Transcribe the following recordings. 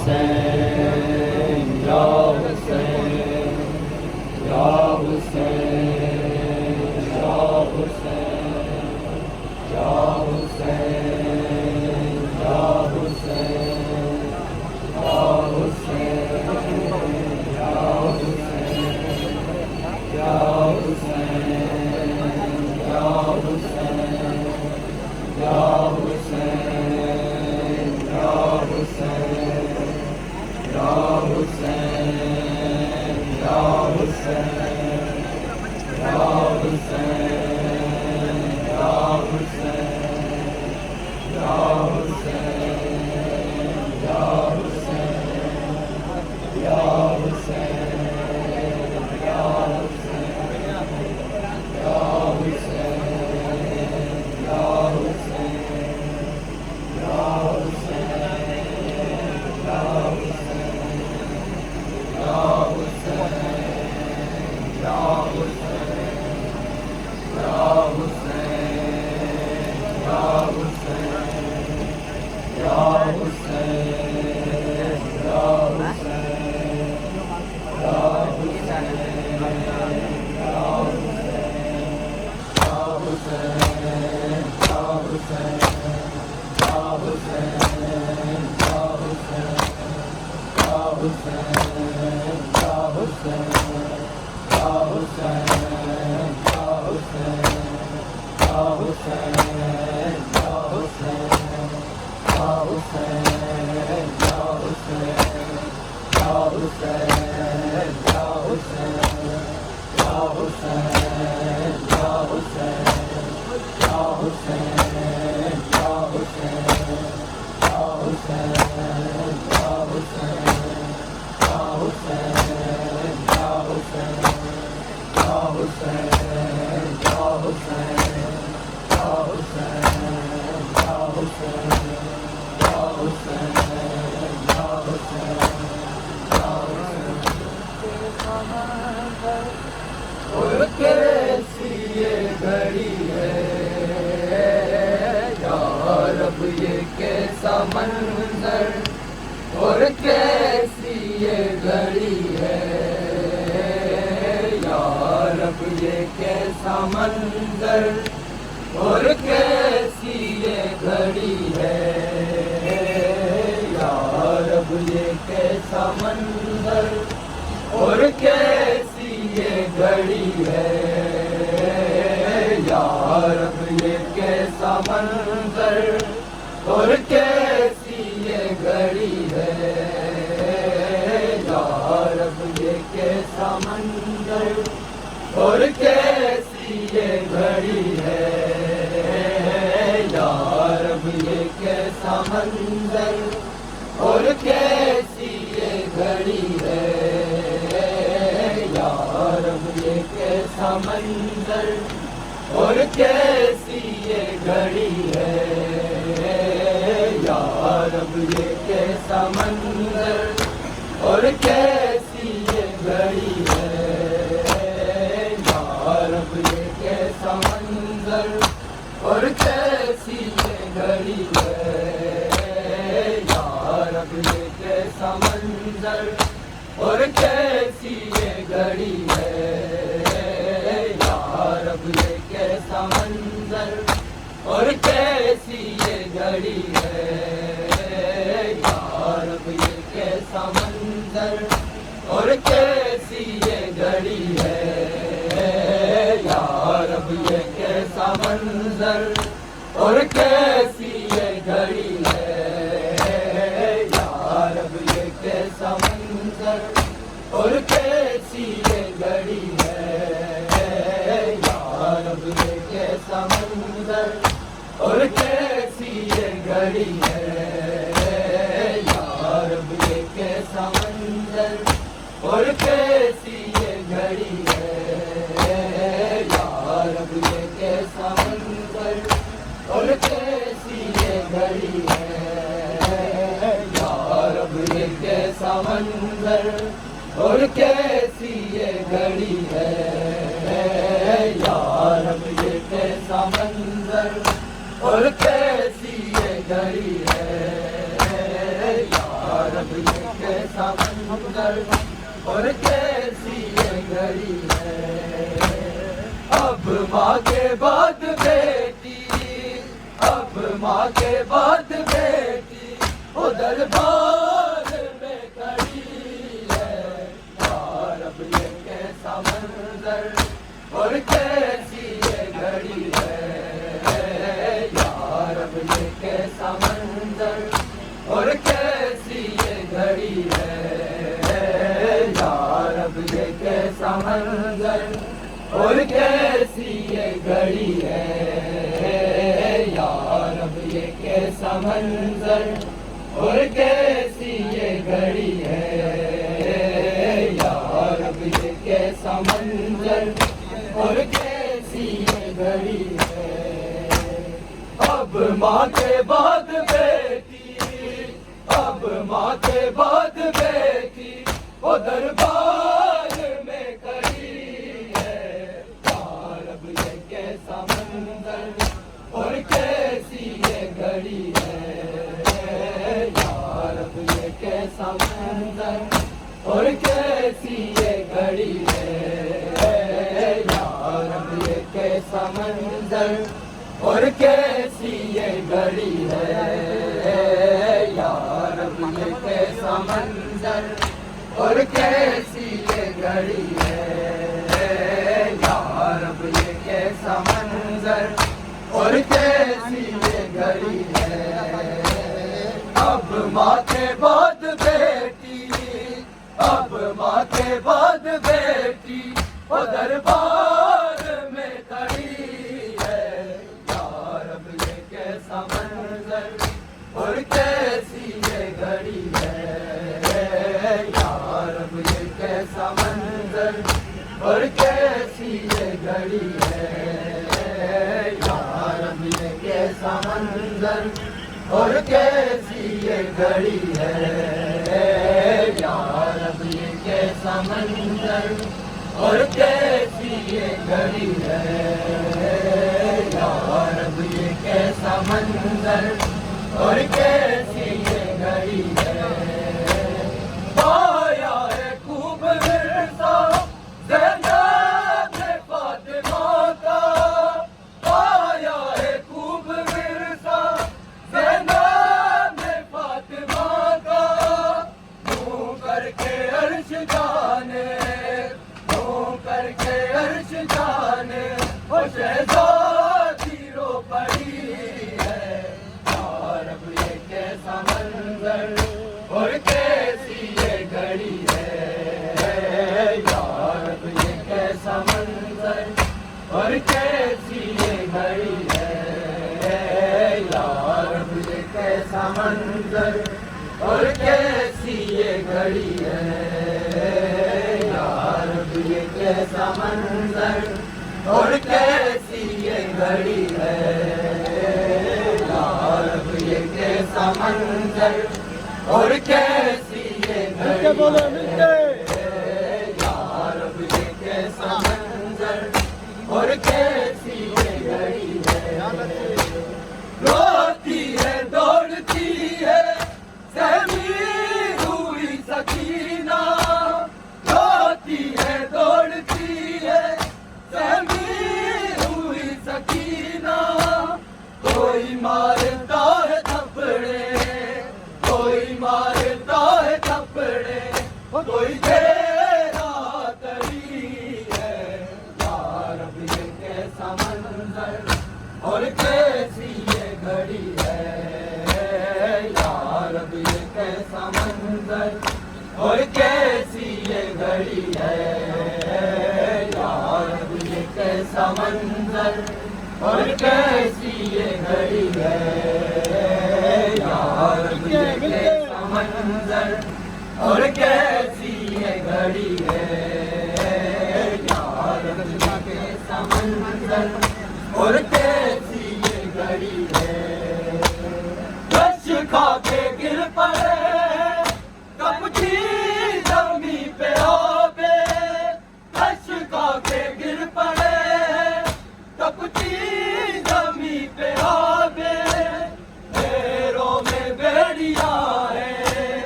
حسین یا حسین یا حسین یا حسین یا حسین یا حسین یا حسین یا حسین یا حسین یا حسین یا حسین یا حسین یا حسین یا حسین یا حسین یا حسین یا حسین یا حسین یا حسین یا کیسی یہ گھڑی ہے یا رب یہ کیسا منظر اور کیسی یہ گھڑی ہے یا رب یہ کیسا منظر اور کیسی یہ گھڑی ہے یا رب یہ کیسا منظر اور کیسی یہ گھڑی ہے یا رب یہ کیسا منظر اور کیسی یہ گھڑی ہے یا رب یہ کیسا منظر اور کیسی یہ گھڑی ہے یا رب یہ کیسا منظر اور کیسی یہ گھڑی ہے یا رب یہ کیسا منظر اور کیسی یہ گھڑی ہے یا رب یہ کیسا منظر اور کیسی یہ گھڑی ہے یا رب یہ کیسا منظر اور کیسی یہ گھڑی ہے یا رب یہ کیسا منظر اور کیسی یہ گھڑی ہے یا رب یہ کیسا منظر اور کیسی یہ گھڑی ہے یا رب یہ کیسا منظر اور کیسی یہ گھڑی ہے یا رب یہ کیسا منظر اور کیسی یہ گھڑی ہے یا رب یہ کیسا منظر اور کیسی یہ گھڑی ہے یا رب یہ کیسا منظر اور کیسی یہ گھڑی ہے یا رب یہ کیسا منظر اور کیسی یہ گھڑی ہے یا رب یہ کیسا منظر اور کیسی یہ گھڑی ہے یا رب یہ کیسا منظر اور کیسی یہ گھڑی ہے یا رب یہ کیسا منظر اور کیسی یہ گھڑی ہے یا رب یہ کیسا منظر اور کیسی یہ گھڑی ہے، اب ماں کے بعد بیٹی، اب ماں کے بعد بیٹی وہ دربار میں کھڑی ہے، یا رب یہ کیسا منظر اور کیسی یہ گھڑی ہے، یا رب یہ کیسا منظر اور کیسی یہ گھڑی ہے، یا رب یہ کیسا منظر اور کیسی یہ گھڑی ہے، یا رب یہ کیسا منظر اور کیسی یہ گھڑی ہے، یا رب یہ کیسا منظر اور کیسی یہ گھڑی ہے، اب ماں کے بعد بیٹی، اب ماں کے بعد بیٹی وہ دربار میں کھڑی ہے، یا رب یہ کیسا منظر اور کیسی یہ گھڑی ہے، یا رب یہ کیسا منظر اور کیسی یہ گھڑی ہے، یا رب یہ کیسا منظر اور کیسی یہ گھڑی ہے، یا رب یہ کیسا منظر اور کیسی یہ گھڑی ہے، یا رب یہ کیسا منظر اور کیسی یہ گھڑی ہے، اب ماں کے بعد بیٹی، اب ماں کے بعد بیٹی وہ دربار میں کھڑی ہے، یا رب یہ کیسا منظر اور کیسی یہ گھڑی ہے، یا رب یہ کیسا منظر اور کیسی یہ گھڑی ہے، یا رب یہ کیسا منظر اور کیسی یہ گھڑی ہے، یا رب یہ کیسا منظر اور کیسی یہ گھڑی ہے، یا رب یہ کیسا منظر اور کیسی یہ گھڑی ہے، پایا ہے خوب ورثہ زینب نے فاطمہ کا، پایا ہے خوب ورثہ زینب نے فاطمہ کا، منہ کر کے عرش جانے، منہ کر کے عرش جانے وہ شہزادی رو پڑی ہے، یا رب یہ کیسا منظر اور کیسی یہ گھڑی ہے، یا رب یہ کیسا منظر اور کیسی یہ گھڑی ہے، یا رب یہ کیسا منظر اور کیسی یہ گھڑی ہے، یا رب یہ کیسا منظر اور کیسی یہ گھڑی ہے، یا رب یہ کیسا منظر اور کیسی یہ گھڑی ہے، یا رب یہ کیسا منظر اور کیسی یہ گھڑی ہے، روتی ہے دوڑتی ہے سہمی ہوئی سکینہ، روتی ہے دوڑتی ہے سہمی ہوئی سکینہ، کوئی مارتا ہے تھپڑے، کوئی مارتا ہے تھپڑے، کوئی تیرا تری ہے، یا رب یہ کیسا منظر اور کیسی یہ گھڑی ہے، یا رب یہ کیسا منظر اور کیسی یہ گھڑی ہے، یا رب یہ کیسا منظر اور کیسی یہ گھڑی ہے، یا رب یہ کیسا منظر اور کیسی یہ گھڑی ہے، یا رب یہ کیسا منظر اور کیسی یہ گھڑی ہے، کش کھا کے گر پڑے کپچی زمین پہ آبے، کش کھا کے گر پڑے کپچی زمین پہ آبے، پیروں میں بیڑیاں ہیں،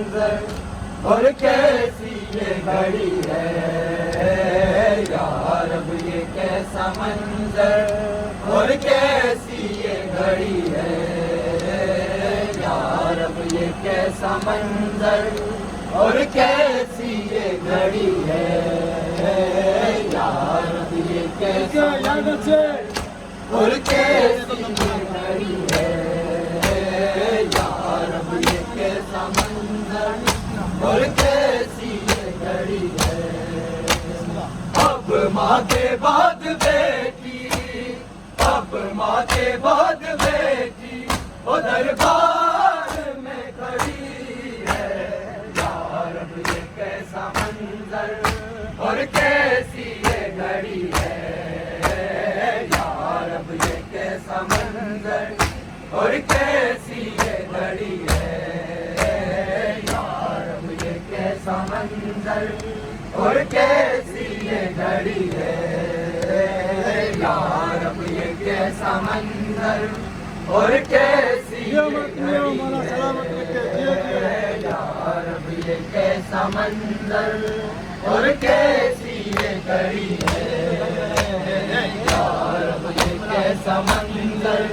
منظر اور کیسی یہ گھڑی ہے یا رب یہ کیسا منظر اور کیسی یہ گھڑی ہے یا رب یہ کیسا منظر اور کیسی یہ گھڑی ہے یا رب یہ کیسا منظر اور کیسی یہ گھڑی ہے یا رب یہ کیسا منظر اور کیسی یہ گھڑی ہے اب ماں کے بعد بیٹی اب ماں کے بعد بیٹی وہ دربار میں کھڑی ہے یا رب یہ کیسا منظر اور کیسی یہ گھڑی ہے یا رب یہ کیسا منظر اور کیسی یہ گھڑی ہے یا رب یہ کیسا منظر اور کیسی یہ گھڑی ہے یا رب یہ کیسا منظر اور کیسی یہ گھڑی ہے یا رب یہ کیسا منظر اور کیسی یہ گھڑی ہے یا رب یہ کیسا منظر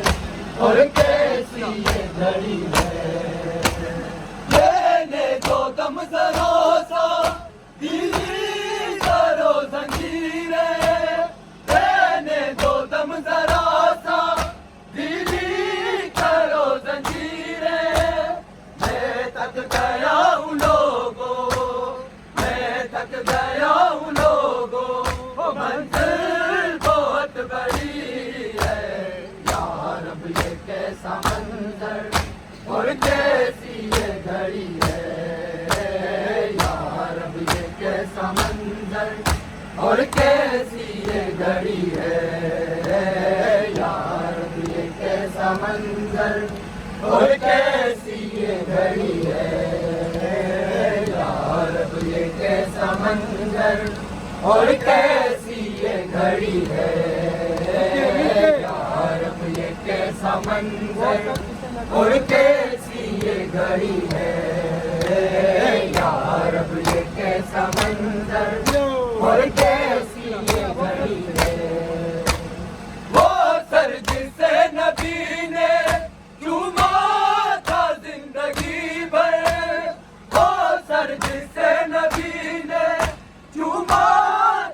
اور کیسی یہ گھڑی ہے لینے دو دم ذرا سا دلی کرو زنجیریں لینے دو دم ذرا سا دلی کرو زنجیریں میں تک گیا ہوں لوگوں میں تک گیا ہوں لوگوں وہ منزل بہت بڑی ہے یا رب یہ کیسا منظر اور کیسی یہ گھڑی ہے یا رب یہ کیسا منظر اور کیسی یہ گھڑی ہے یا رب یہ کیسا منظر اور کیسی یہ گھڑی ہے یا رب یہ کیسا منظر اور کیسی یہ گھڑی ہے یا رب یہ کیسا منظر اور کیسی یہ گھڑی ہے یا رب یہ کیسا منظر اور کیسی یہ گھڑی ہے وہ سر جسے نبی نے چوما تھا زندگی بھر وہ سر جسے نبی نے چوما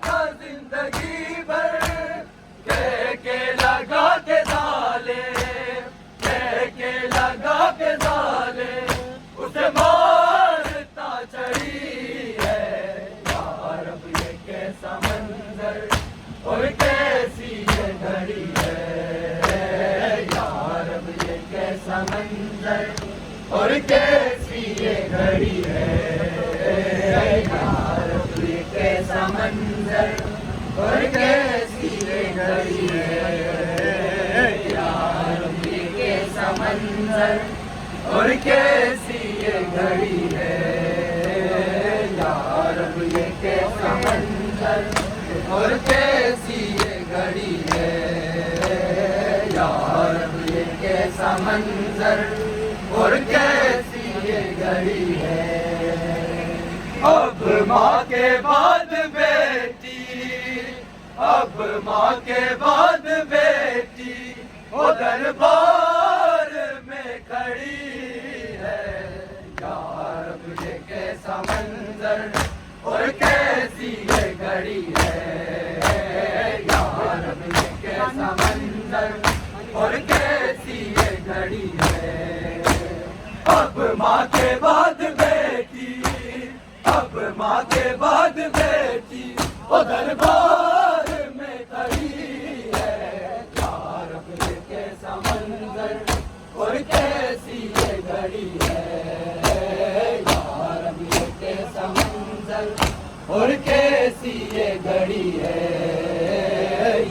تھا زندگی بھر کہہ کے لگا کے ڈالے لگا کے ڈالے اسے مارتا چڑھی ہے یا رب یہ کیسا منظر اور کیسی یہ گھڑی ہے یا رب یہ کیسا منظر اور کیسی یہ گھڑی ہے یا رب یہ کیسا منظر اور کیسی یہ گھڑی ہے یا رب یہ کیسا منظر اور کیسی یہ گھڑی ہے یا رب یہ کیسا منظر اور کیسی یہ گھڑی ہے یا رب یہ کیسا منظر اور کیسی یہ گھڑی ہے اب ماں کے بعد بیٹی اب ماں کے بعد بیٹی وہ دربار میں کھڑی ہے یا رب یہ کیسا منظر اور کیسی یہ گھڑی ہے یا رب یہ کیسا منظر اور کیسی یہ گھڑی ہے اب ماں کے بعد بیٹی اب ماں کے بعد بیٹی وہ دربار میں کھڑی ہے یا رب یہ کیسا منظر اور کیسی یہ گھڑی ہے یا رب یہ کیسا منظر اور کیسی یہ گھڑی ہے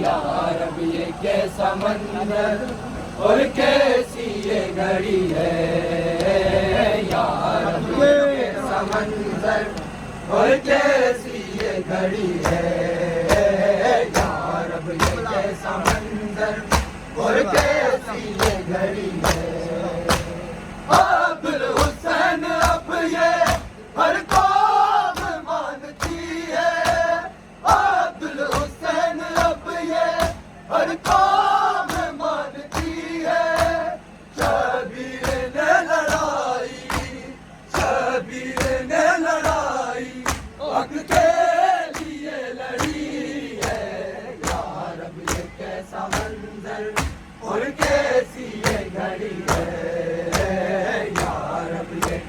یا رب یہ کیسا منظر اور کیسی یہ گھڑی ہے یا رب یہ کیسا منظر اور کیسی یہ گھڑی ہے یا رب یہ کیسا منظر اور کیسی یہ گھڑی ہے عبد الحسین اب یہ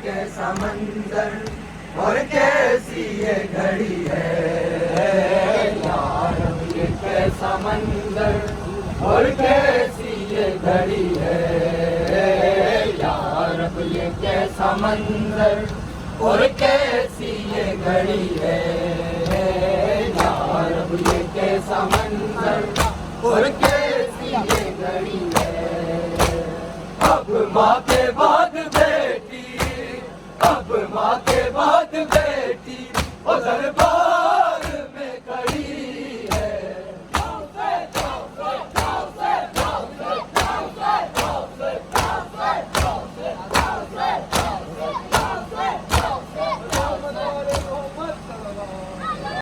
کیسا منظر اور کیسی یہ گھڑی ہے یا رب یہ کیسا منظر اور کیسی یہ گھڑی ہے یا رب یہ کیسا منظر اور کیسی یہ گھڑی ہے یا رب یہ کیسا منظر اور کیسی یہ گھڑی ہے اب ماں کے بعد بیٹی اب ماں کے بعد